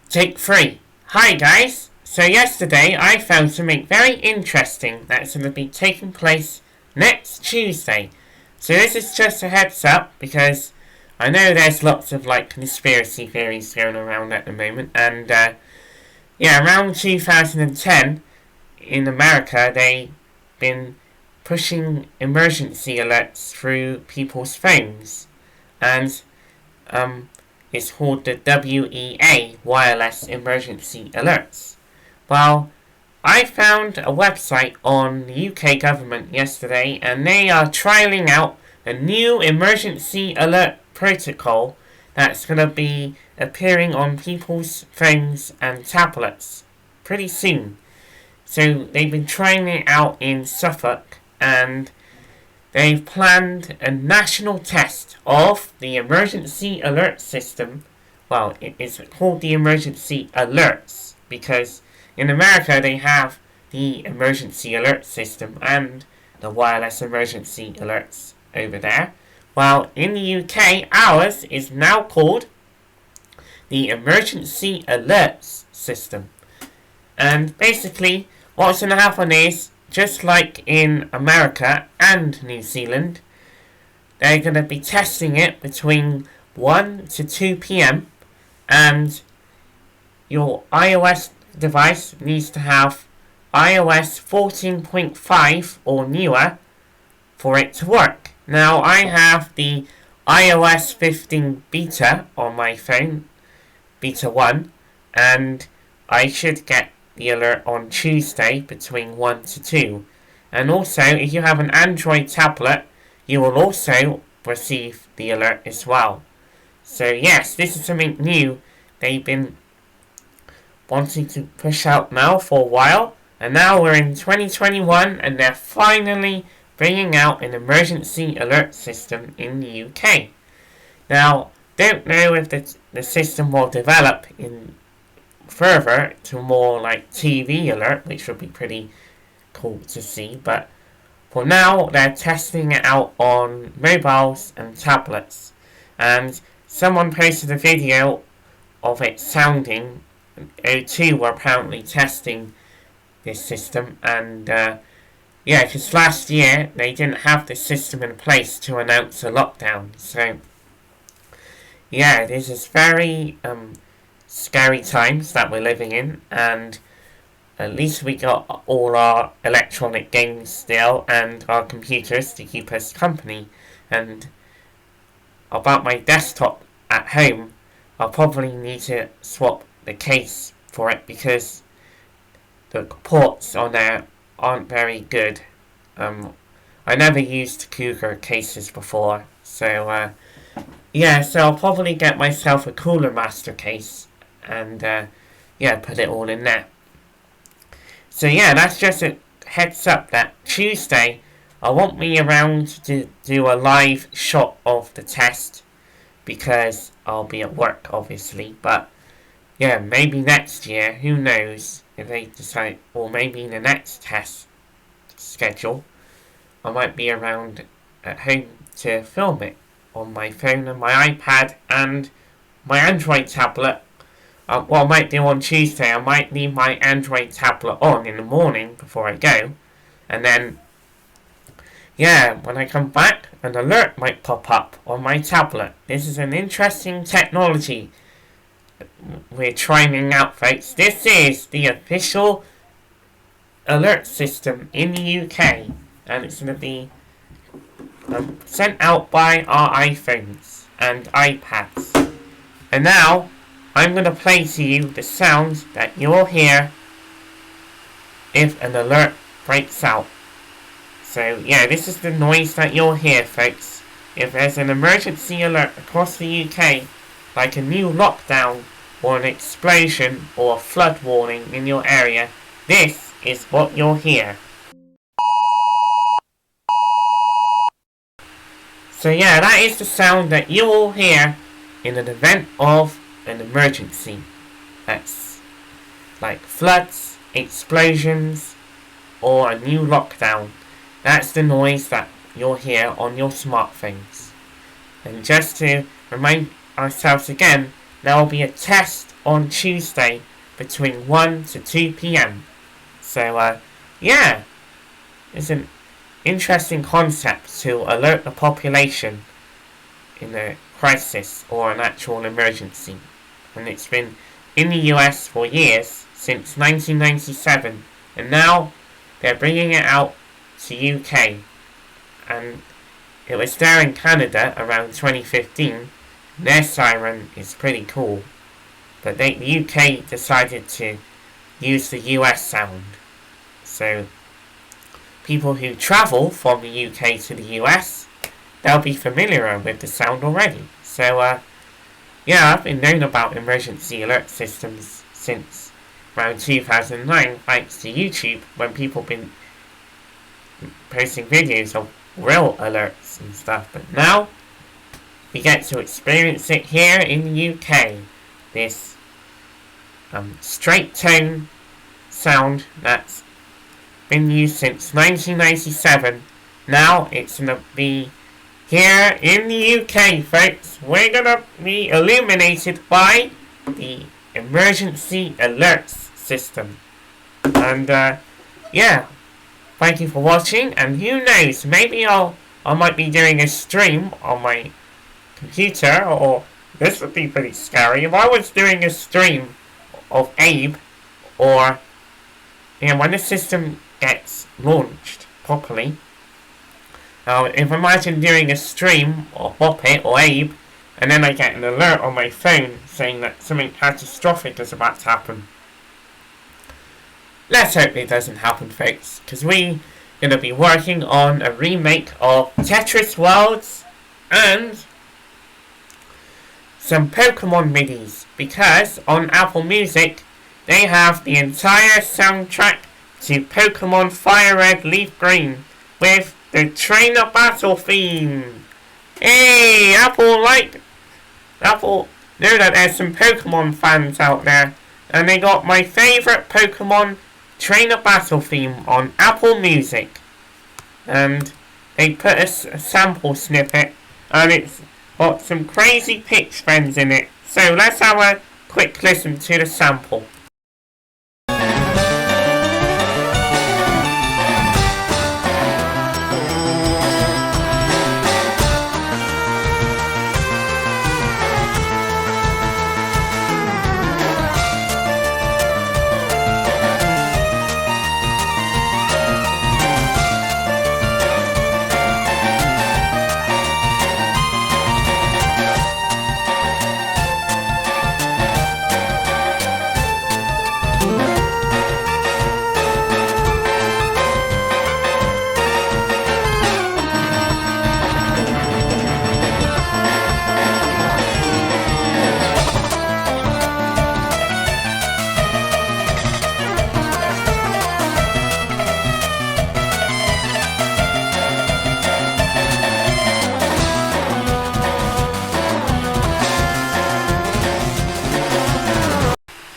Take 3. Hi guys! So yesterday I found something very interesting that's going to be taking place next Tuesday. So this is just a heads up because I know there's lots of conspiracy theories going around at the moment, and around 2010 in America they've been pushing emergency alerts through people's phones, and it's called the WEA, Wireless Emergency Alerts. Well, I found a website on the UK government yesterday, and they are trialling out a new emergency alert protocol that's going to be appearing on people's phones and tablets pretty soon. So they've been trying it out in Suffolk, and they've planned a national test of the emergency alert system. Well, it is called the emergency alerts because in America they have the emergency alert system and the wireless emergency alerts over there. While in the UK, ours is now called the emergency alerts system. And basically, what's going to happen is, just like in America and New Zealand, they're going to be testing it between 1 to 2 p.m. and your iOS device needs to have iOS 14.5 or newer for it to work. Now, I have the iOS 15 beta on my phone, beta 1, and I should get the alert on Tuesday between 1 to 2. And also, if you have an Android tablet, you will also receive the alert as well. So yes, this is something new they've been wanting to push out now for a while, and now we're in 2021 and they're finally bringing out an emergency alert system in the UK. Now, don't know if the system will develop in further to more like TV alert, which would be pretty cool to see, but for now they're testing it out on mobiles and tablets. And someone posted a video of it sounding. O2 were apparently testing this system, and because last year they didn't have the system in place to announce a lockdown. So this is very scary times that we're living in, and at least we got all our electronic games still and our computers to keep us company. And about my desktop at home, I'll probably need to swap the case for it because the ports on there aren't very good. I never used Cougar cases before, so so I'll probably get myself a Cooler Master case and put it all in there. So that's just a heads up that Tuesday I won't be around to do a live shot of the test because I'll be at work obviously, but maybe next year, who knows, if they decide, or maybe in the next test schedule, I might be around at home to film it on my phone and my iPad and my Android tablet. What I might do on Tuesday, I might leave my Android tablet on in the morning before I go, and then when I come back, an alert might pop up on my tablet. This is an interesting technology we're trying out, folks. This is the official alert system in the UK, and it's going to be sent out by our iPhones and iPads. And now I'm going to play to you the sounds that you'll hear if an alert breaks out. So this is the noise that you'll hear, folks. If there's an emergency alert across the UK, like a new lockdown or an explosion or a flood warning in your area, this is what you'll hear. So that is the sound that you will hear in an event of an emergency. That's like floods, explosions, or a new lockdown. That's the noise that you'll hear on your smartphones. And just to remind ourselves again, there will be a test on Tuesday between 1 to 2 p.m. So, yeah, it's an interesting concept to alert the population in a crisis or an actual emergency. And it's been in the US for years, since 1997, and now they're bringing it out to UK. And it was there in Canada around 2015. Their siren is pretty cool. But the UK decided to use the US sound. So people who travel from the UK to the US, they'll be familiar with the sound already. So, yeah, I've been known about emergency alert systems since around 2009, thanks to YouTube, when people have been posting videos of real alerts and stuff. But now, we get to experience it here in the UK. This straight tone sound that's been used since 1997. Now it's going to be here in the UK, folks. We're going to be illuminated by the emergency alerts system. And yeah, thank you for watching. And who knows, maybe I might be doing a stream on my computer, or this would be pretty scary if I was doing a stream of Abe, or when the system gets launched properly. If imagine doing a stream of Boppet or Abe, and then I get an alert on my phone saying that something catastrophic is about to happen. Let's hope it doesn't happen, folks, because we're going to be working on a remake of Tetris Worlds and some Pokemon MIDIs, because on Apple Music they have the entire soundtrack to Pokemon Fire Red Leaf Green with the Trainer Battle theme. Hey, Apple know that there's some Pokemon fans out there, and they got my favourite Pokemon Trainer Battle theme on Apple Music. And they put a sample snippet, and it's got some crazy pitch bends in it. So let's have a quick listen to the sample.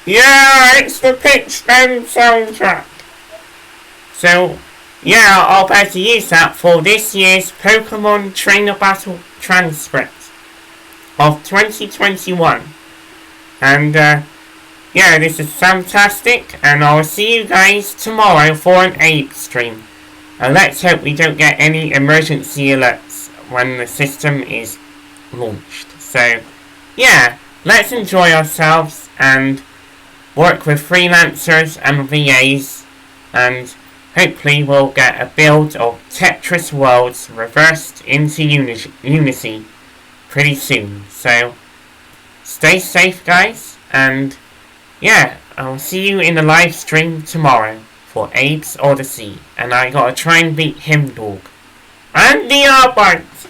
Yeah, it's the Pitch Bend soundtrack. So, yeah, I'll better use that for this year's Pokemon Trainer Battle Transcripts of 2021. And, yeah, this is fantastic, and I'll see you guys tomorrow for an Abe stream. And let's hope we don't get any emergency alerts when the system is launched. So, yeah, let's enjoy ourselves and work with freelancers and VAs, and hopefully we'll get a build of Tetris Worlds reversed into Unity pretty soon. So stay safe, guys, and yeah, I'll see you in the live stream tomorrow for Abe's Odyssey, and I gotta try and beat him, dog. And the Arbite!